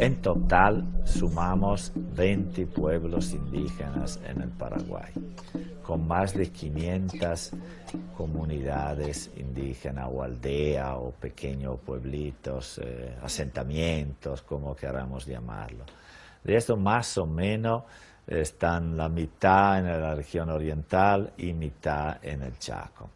En total sumamos 20 pueblos indígenas en el Paraguay, con más de 500 comunidades indígenas o aldeas o pequeños pueblitos, asentamientos, como queramos llamarlo. De esto más o menos están la mitad en la región oriental y mitad en el Chaco.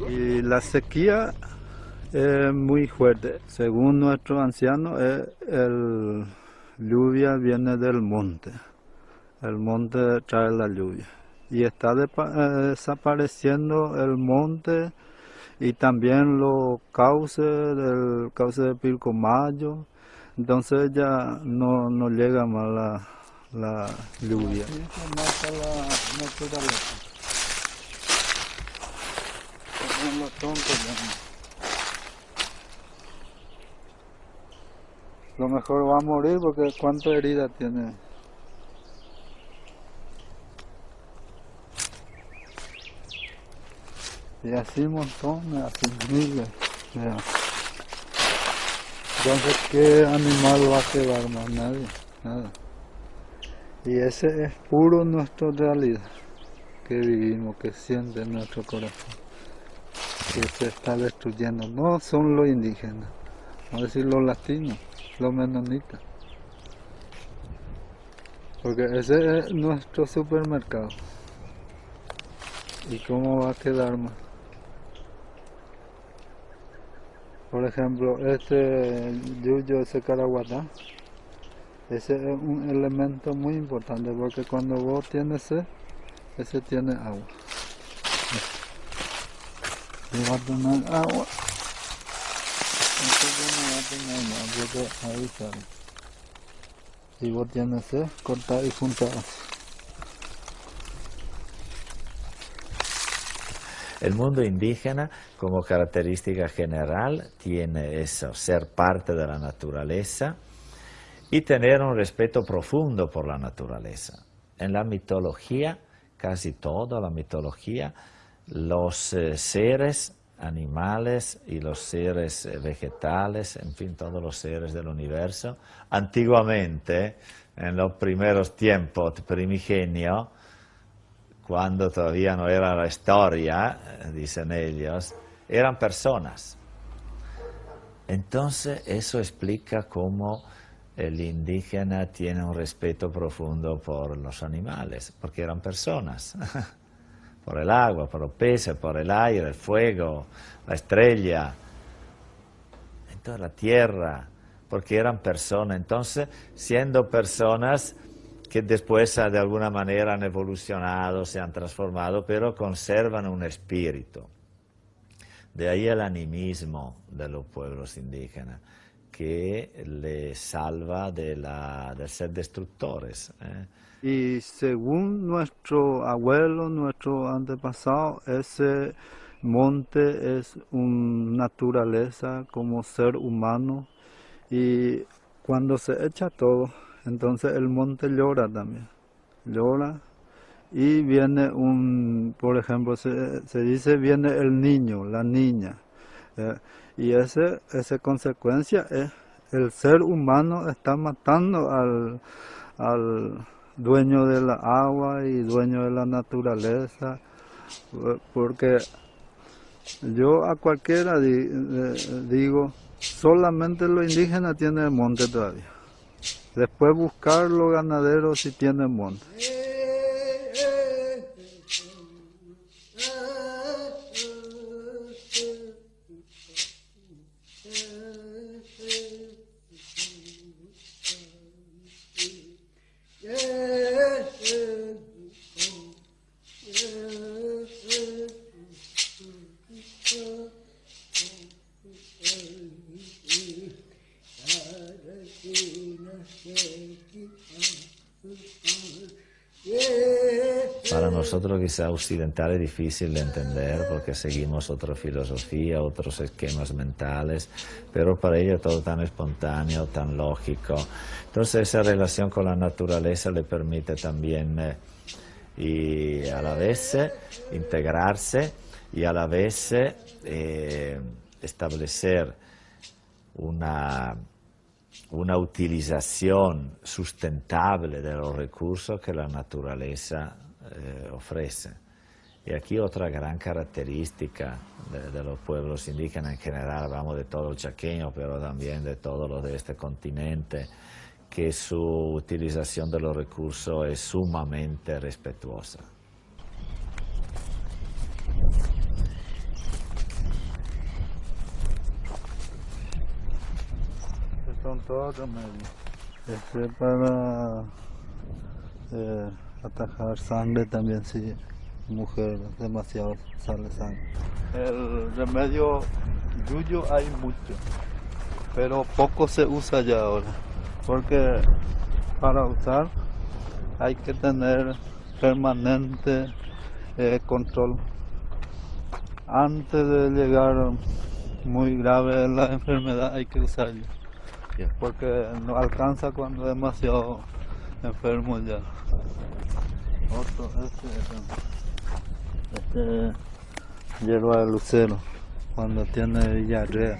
Y la sequía es muy fuerte. Según nuestros ancianos, el lluvia viene del monte. El monte trae la lluvia. Y está desapareciendo el monte y también los cauces, del cauce de Pilcomayo. Entonces ya no llega más la lluvia. Así se mata la naturaleza. Los troncos, lo mejor va a morir porque cuántas heridas tiene. Y así montones, así miles. Mira. Entonces, ¿qué animal va a quedar más? Nadie, nada. Y ese es puro nuestra realidad que vivimos, que siente nuestro corazón, que se está destruyendo. No son los indígenas, vamos a decir los latinos, los menonitas. Porque ese es nuestro supermercado. ¿Y cómo va a quedar más? Por ejemplo, este yuyo, ese caraguatá, ese es un elemento muy importante porque cuando vos tienes sed, ese tiene agua. Y va a tener agua. Entonces no va a tener más, porque ahí sale. Si vos tienes sed, cortá y juntás. El mundo indígena, como característica general, tiene eso, ser parte de la naturaleza y tener un respeto profundo por la naturaleza. En la mitología, casi toda la mitología, los seres animales y los seres vegetales, en fin, todos los seres del universo, antiguamente, en los primeros tiempos primigenios, cuando todavía no era la historia, dicen ellos, eran personas. Entonces eso explica cómo el indígena tiene un respeto profundo por los animales, porque eran personas, por el agua, por los peces, por el aire, el fuego, la estrella, entonces la tierra, porque eran personas. Entonces, siendo personas que después de alguna manera han evolucionado, se han transformado, pero conservan un espíritu. De ahí el animismo de los pueblos indígenas, que les salva de ser destructores. Y según nuestro abuelo, nuestro antepasado, ese monte es una naturaleza como ser humano. Y cuando se echa todo, entonces el monte llora también. Llora y viene por ejemplo, se dice viene el niño, la niña. Y esa consecuencia es el ser humano está matando al dueño de la agua y dueño de la naturaleza, porque yo a cualquiera digo, solamente los indígenas tienen monte todavía. Después buscar los ganaderos si tienen monte. Para nosotros quizá occidental es difícil de entender porque seguimos otra filosofía, otros esquemas mentales, pero para ella todo tan espontáneo, tan lógico. Entonces esa relación con la naturaleza le permite también y a la vez integrarse y a la vez establecer una utilización sustentable de los recursos que la naturaleza ofrece. Y aquí otra gran característica de los pueblos indígenas en general, hablamos de todo el chaqueño, pero también de todos los de este continente, que su utilización de los recursos es sumamente respetuosa. Son todos remedios. Para atajar sangre también si mujer demasiado sale sangre. El remedio yuyo hay mucho, pero poco se usa ya ahora, porque para usar hay que tener permanente control. Antes de llegar muy grave la enfermedad hay que usarlo, porque no alcanza cuando es demasiado enfermo ya. Otro, este hierba de lucero, cuando tiene diarrea.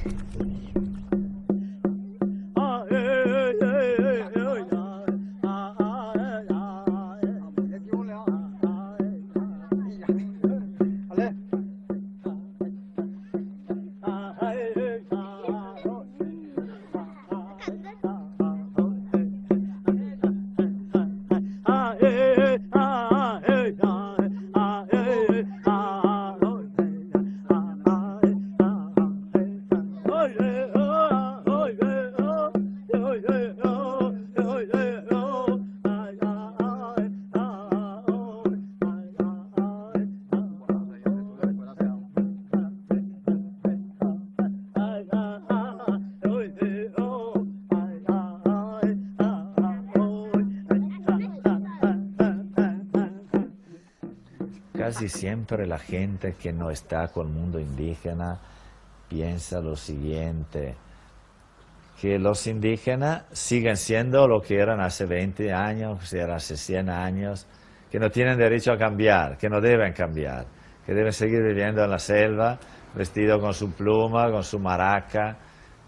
Casi siempre la gente que no está con el mundo indígena piensa lo siguiente, que los indígenas siguen siendo lo que eran hace 20 años, si eran hace 100 años, que no tienen derecho a cambiar, que no deben cambiar, que deben seguir viviendo en la selva, vestido con su pluma, con su maraca,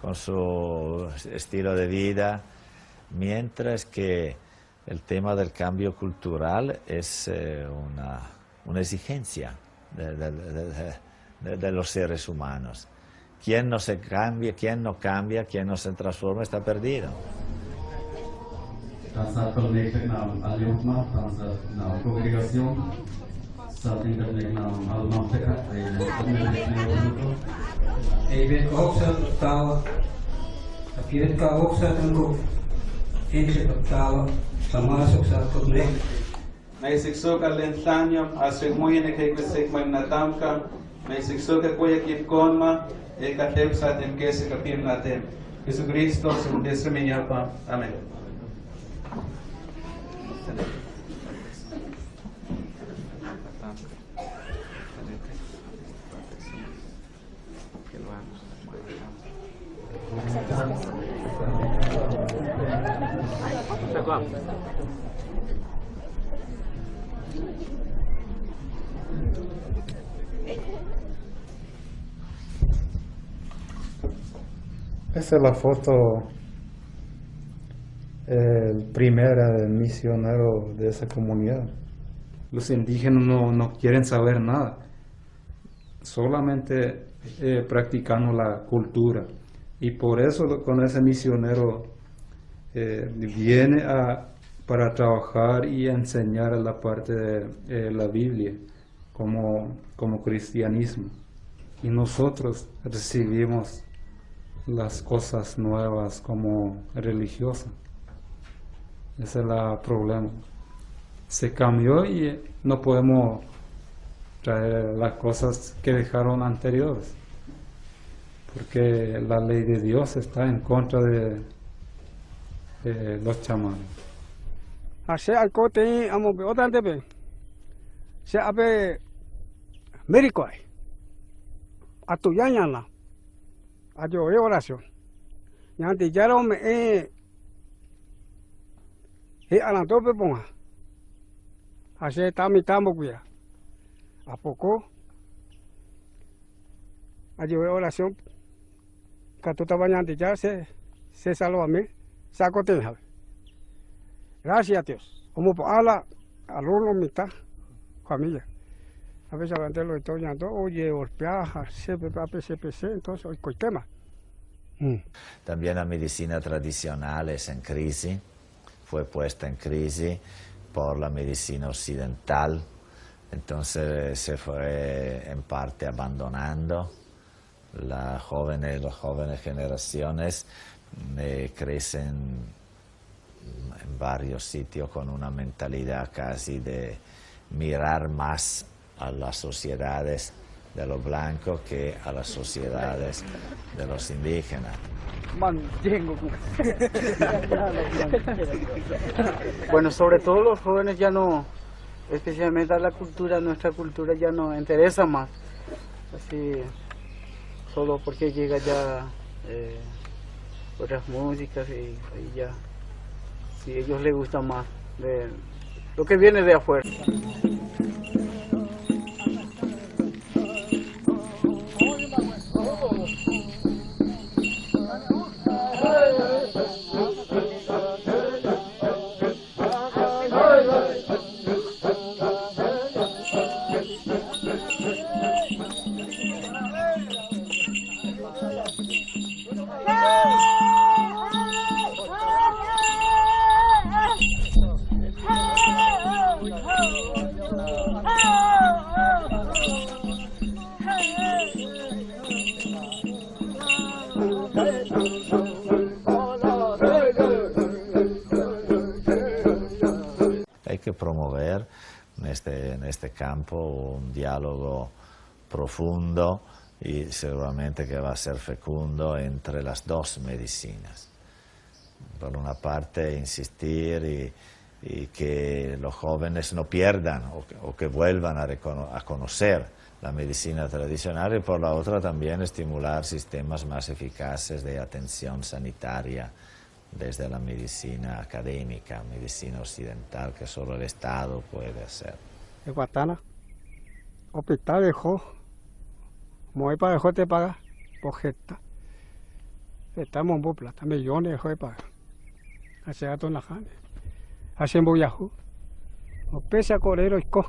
con su estilo de vida, mientras que el tema del cambio cultural es una exigencia de los seres humanos. Quien no se cambia, quien no cambia, quien no se transforma está perdido. Rasa terletak nam aliukma, rasa nam congregación, saling terletak nam alma pekat, terletak nam itu. Even ook taal, akibat ka ook sa tunggu, hindi taal, termasuk satu nek. Naisiksok alentanyam, asegmuin ekegwesek magnatamka, naisiksok ekwayakip konma, ekatep sa atin kese kapim natin. Jesucristo, su desremiñapa. Amén. Esa es la foto el primer misionero de esa comunidad. Los indígenas no quieren saber nada, solamente practicando la cultura. Y por eso con ese misionero viene para trabajar y enseñar la parte de la Biblia como cristianismo. Y nosotros recibimos las cosas nuevas como religiosas. Ese es el problema. Se cambió y no podemos traer las cosas que dejaron anteriores, porque la ley de Dios está en contra de los chamanes. Así al cote amo be otra debe. Se abe médico hay. A tu yañana. A yo oración. Ñante yaro me alantope ponga. Así tamo cuya. A poco a yo oración. Que tú estabas ñante ya se salva a mí. Saco te Gracias a Dios. Como por la alumno mitad familia. A veces antes lo estoy llamando, oye, golpear, CPC, entonces hoy con tema. También la medicina tradicional es en crisis, fue puesta en crisis por la medicina occidental, entonces se fue en parte abandonando. Las jóvenes generaciones crecen en varios sitios con una mentalidad casi de mirar más a las sociedades de los blancos que a las sociedades de los indígenas. Bueno, sobre todo los jóvenes ya no, especialmente a la cultura, nuestra cultura ya no interesa más, así solo porque llega ya otras músicas y ya, si a ellos les gusta más de lo que viene de afuera. Hay que promover en este campo un diálogo profundo y seguramente que va a ser fecundo entre las dos medicinas. Por una parte, insistir y que los jóvenes no pierdan o que vuelvan a conocer la medicina tradicional, y por la otra también estimular sistemas más eficaces de atención sanitaria desde la medicina académica, medicina occidental, que solo el Estado puede hacer. En Guatana, hospital dejó, Moepa dejó de pagar, por gesta. Estamos en plata, millones dejó de pagar. Hace gato en la jane, hace en Boyajú, o pesa corero y co.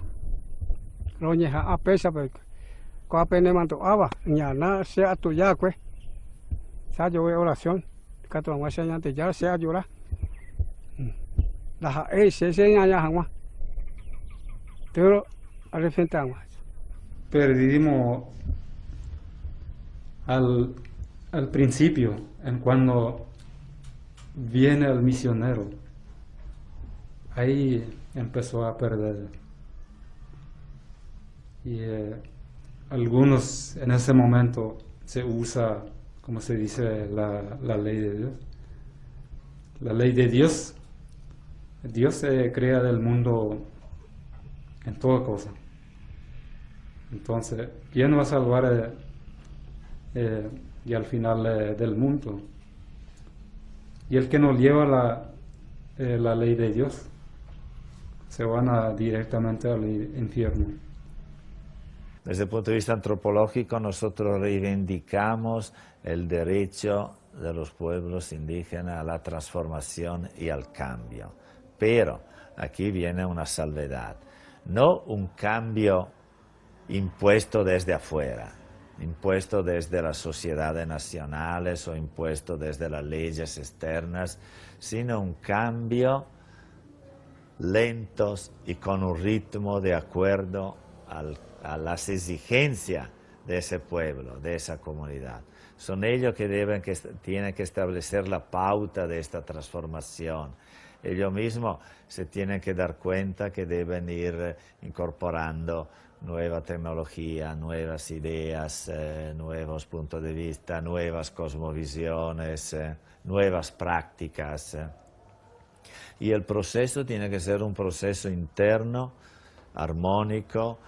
Roñeja a pesa, pero con apenas manto aba, ñana sea tu ya, pues. Sa yo oración. Ya sea llorar. Perdimos al principio, en cuando viene el misionero, ahí empezó a perder. Y algunos en ese momento se usa, como se dice, la ley de Dios. La ley de Dios, Dios se crea del mundo en toda cosa. Entonces, ¿quién va a salvar y al final del mundo? Y el que no lleva la ley de Dios, se van directamente al infierno. Desde el punto de vista antropológico, nosotros reivindicamos el derecho de los pueblos indígenas a la transformación y al cambio. Pero aquí viene una salvedad, no un cambio impuesto desde afuera, impuesto desde las sociedades nacionales o impuesto desde las leyes externas, sino un cambio lentos y con un ritmo de acuerdo a las exigencias de ese pueblo, de esa comunidad. Son ellos que tienen que establecer la pauta de esta transformación. Ellos mismos se tienen que dar cuenta que deben ir incorporando nueva tecnología, nuevas ideas, nuevos puntos de vista, nuevas cosmovisiones, nuevas prácticas. Y el proceso tiene que ser un proceso interno, armónico,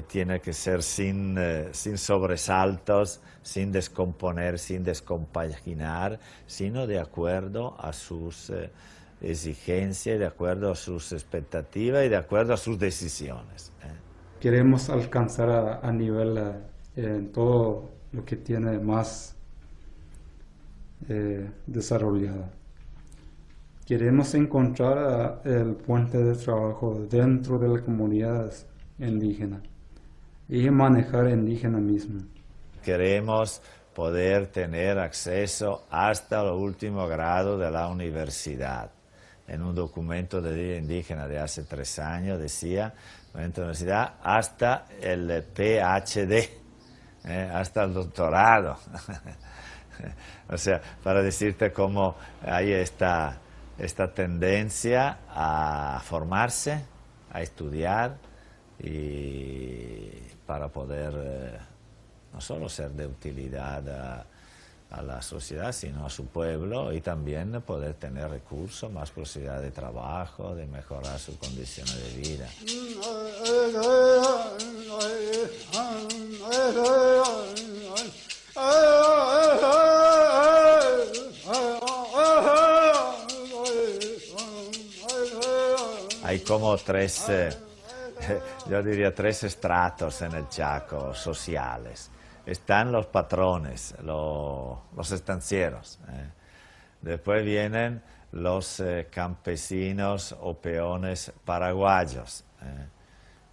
tiene que ser sin sobresaltos, sin descomponer, sin descompaginar, sino de acuerdo a sus exigencias, de acuerdo a sus expectativas y de acuerdo a sus decisiones. Queremos alcanzar a nivel en todo lo que tiene más desarrollado. Queremos encontrar el puente de trabajo dentro de las comunidades indígenas y manejar indígena mismo. Queremos poder tener acceso hasta el último grado de la universidad. En un documento de Día Indígena de hace 3 años decía, universidad hasta el PhD, hasta el doctorado. O sea, para decirte cómo hay esta tendencia a formarse, a estudiar y para poder no solo ser de utilidad a la sociedad, sino a su pueblo y también poder tener recursos, más posibilidad de trabajo, de mejorar sus condiciones de vida. Hay como yo diría 3 estratos en el Chaco sociales. Están los patrones, los estancieros. Después vienen los campesinos o peones paraguayos,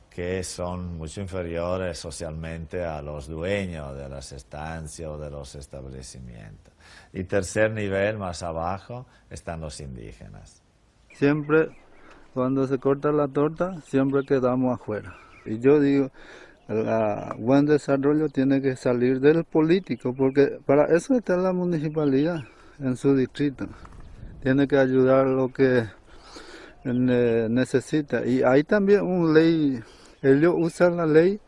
que son mucho inferiores socialmente a los dueños de las estancias o de los establecimientos. Y tercer nivel, más abajo, están los indígenas. Siempre, cuando se corta la torta, siempre quedamos afuera. Y yo digo, el buen desarrollo tiene que salir del político, porque para eso está la municipalidad en su distrito. Tiene que ayudar lo que necesita. Y hay también una ley, ellos usan la ley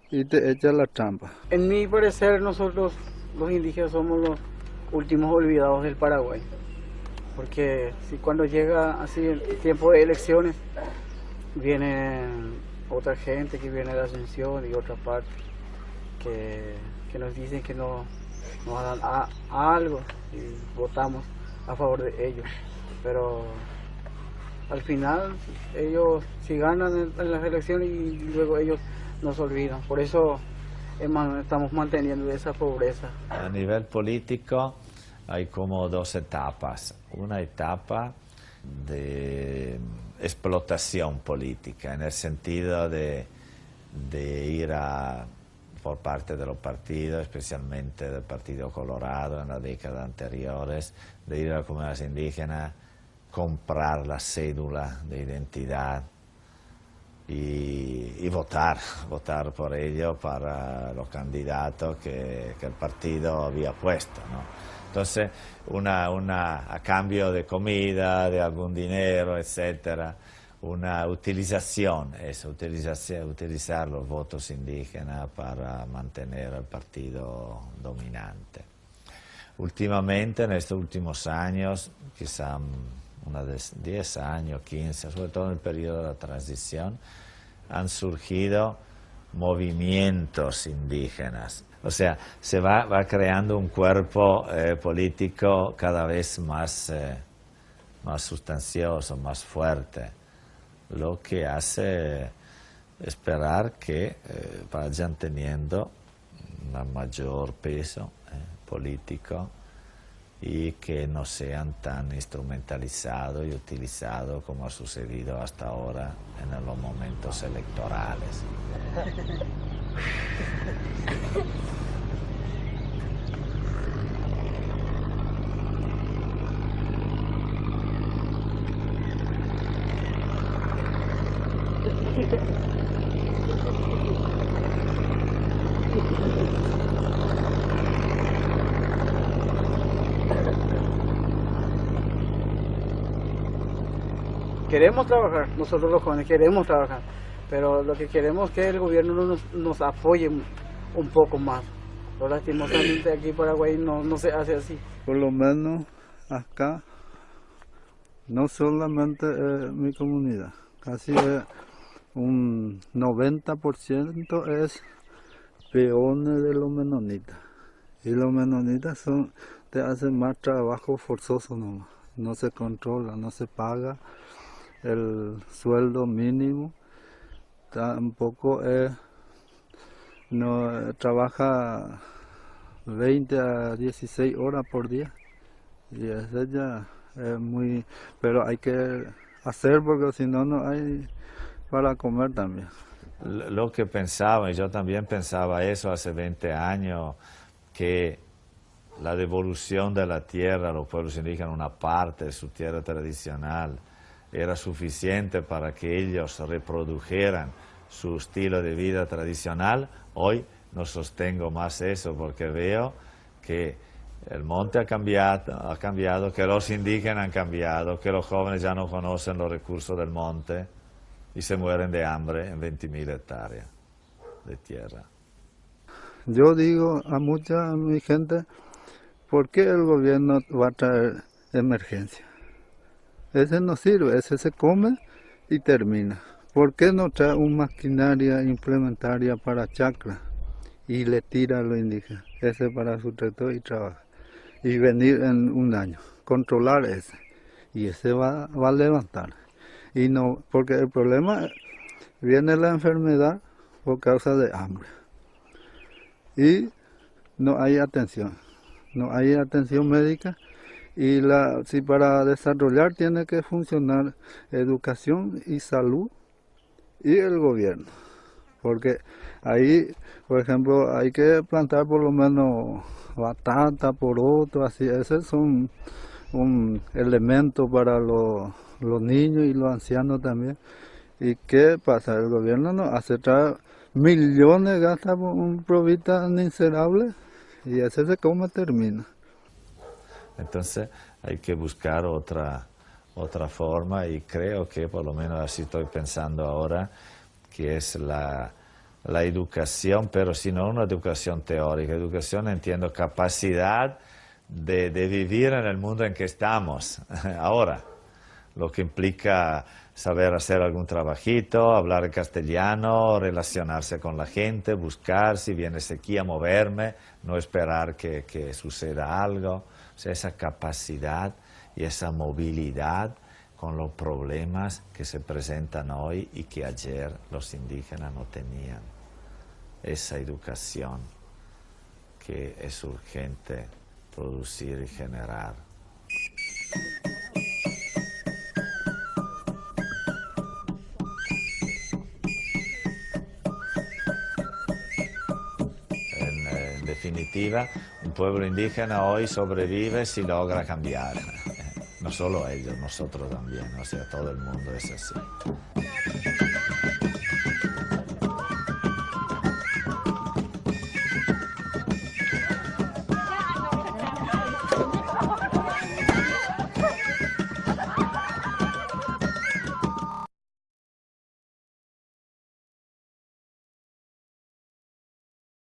y te echan la trampa. En mi parecer, nosotros los indígenas somos los últimos olvidados del Paraguay. Porque si cuando llega así el tiempo de elecciones, viene otra gente que viene de Ascensión y otra parte que nos dicen que nos dan algo y votamos a favor de ellos. Pero al final ellos si ganan en las elecciones y luego ellos nos olvidan. Por eso estamos manteniendo esa pobreza. A nivel político hay como 2 etapas. Una etapa de explotación política, en el sentido de ir por parte de los partidos, especialmente del Partido Colorado en las décadas anteriores, de ir a las comunidades indígenas, comprar la cédula de identidad y votar por ello para los candidatos que el partido había puesto, ¿no? Entonces, a cambio de comida, de algún dinero, etcétera, una utilización, utilizar los votos indígenas para mantener el partido dominante. Últimamente, en estos últimos años, quizá unos 10 años, 15, sobre todo en el periodo de la transición, han surgido movimientos indígenas. O sea, se va creando un cuerpo político cada vez más sustancioso, más fuerte, lo que hace esperar que vayan teniendo un mayor peso político y que no sean tan instrumentalizados y utilizados como ha sucedido hasta ahora en los momentos electorales. Queremos trabajar, nosotros los jóvenes queremos trabajar, pero lo que queremos es que el gobierno nos apoye un poco más. Pero lastimosamente aquí en Paraguay no se hace así. Por lo menos acá, no solamente mi comunidad, casi un 90% es peones de los menonitas. Y los menonitas te hacen más trabajo forzoso nomás. No se controla, no se paga el sueldo mínimo, tampoco no trabaja 20 a 16 horas por día, y eso ya es muy, pero hay que hacer porque si no, no hay para comer también. Lo que pensaba, y yo también pensaba eso hace 20 años, que la devolución de la tierra a los pueblos indígenas, una parte de su tierra tradicional, era suficiente para que ellos reprodujeran su estilo de vida tradicional. Hoy no sostengo más eso porque veo que el monte ha cambiado, que los indígenas han cambiado, que los jóvenes ya no conocen los recursos del monte y se mueren de hambre en 20.000 hectáreas de tierra. Yo digo a mucha mi gente, ¿por qué el gobierno va a traer emergencia? Ese no sirve, ese se come y termina. ¿Por qué no trae una maquinaria implementaria para chacra y le tira a los indígenas? Ese para su tractor y trabaja. Y venir en un año, controlar ese. Y ese va a levantar. Y no, porque el problema viene la enfermedad por causa de hambre. Y no hay atención médica. Y si para desarrollar tiene que funcionar educación y salud y el gobierno. Porque ahí, por ejemplo, hay que plantar por lo menos batata, poroto, así. Ese es un elemento para los niños y los ancianos también. ¿Y qué pasa? El gobierno no hace millones, gasta por un provista miserable y ese se come termina. Entonces hay que buscar otra forma y creo que por lo menos así estoy pensando ahora, que es la educación, pero si no una educación teórica. Educación entiendo capacidad de vivir en el mundo en que estamos ahora, lo que implica saber hacer algún trabajito, hablar en castellano, relacionarse con la gente, buscar si viene sequía, moverme, no esperar que suceda algo. O sea, esa capacidad y esa movilidad con los problemas que se presentan hoy y que ayer los indígenas no tenían. Esa educación que es urgente producir y generar. En definitiva, un pueblo indígena hoy sobrevive si logra cambiar. No solo ellos, nosotros también, o sea, todo el mundo es así.